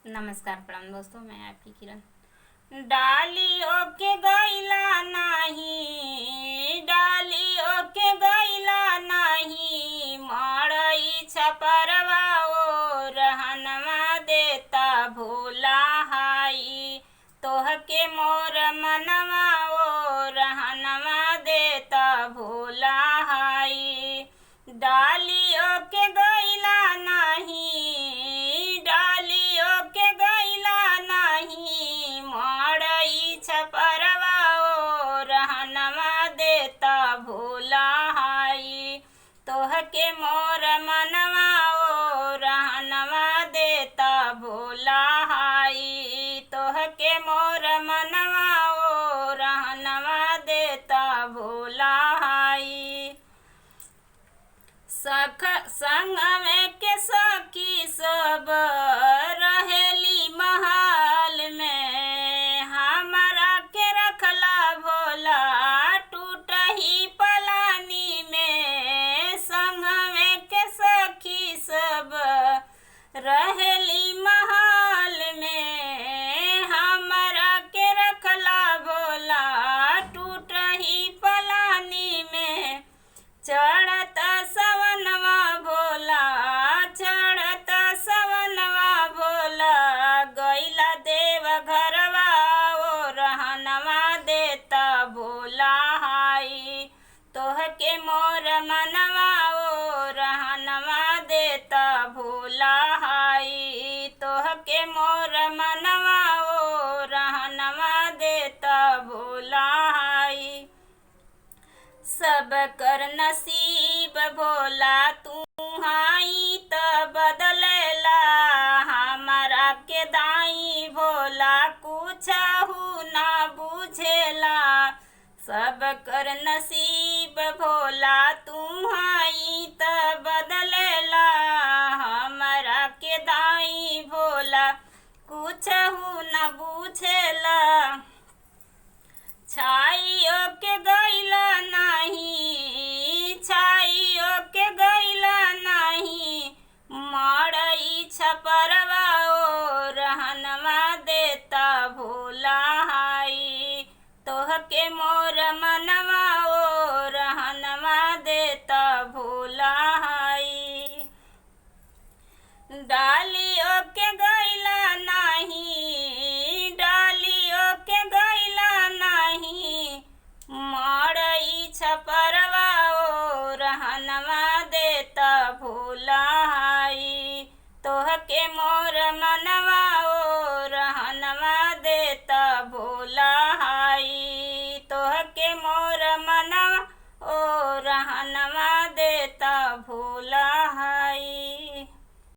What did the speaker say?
नमस्कार प्रणाम दोस्तों, मैं आपकी किरण। डाली ओके गैला नाही, डाली ओके गैला नाही, मड़ई छपरवा ओ रहनवा देता भोला हाई, तोहके मोर मनवा ओ रहनवा देता भोला हाई। डाली ओके गैला नाही, डाली ओके गैला नाही, मड़ई छपरवा ओ रहनवा देता भोला हाई, तोहके मोर मनवा ओ रहनवा देता भोला हाई, तोहके मोर मनवा ओ रहनवा देता भोला हाई। संगमे के सखी सब रहेली महल में, हमरा के रखला भोला टूटही पलानी में। संगमे के सखी सब रहेली महल में, हमरा के रखला भोला टूटही पलानी में। चढ़त सवनवा भोला, चढ़त सवनवा भोला, गैला देव घरवा ओ रहनवा देता भोला हाई, तोहके मोर मनवा ओ रहनवा देता भोला हाई, तोहके मोर मनवा ओ रहनवा देता भोला हाई। सब कर नसीब भोला तू हाई त बदलेला, हमरा के दाई भोला कुछहु ना बुझेला। सब कर नसीब भोला तू हाई त बदलेला, हमरा के दाई भोला कुछहु ना बुझेला। छाइयो के गैला नाही, छाइयो के गैला नाही, मड़ई छपरवा ओ रहनवा देता भोला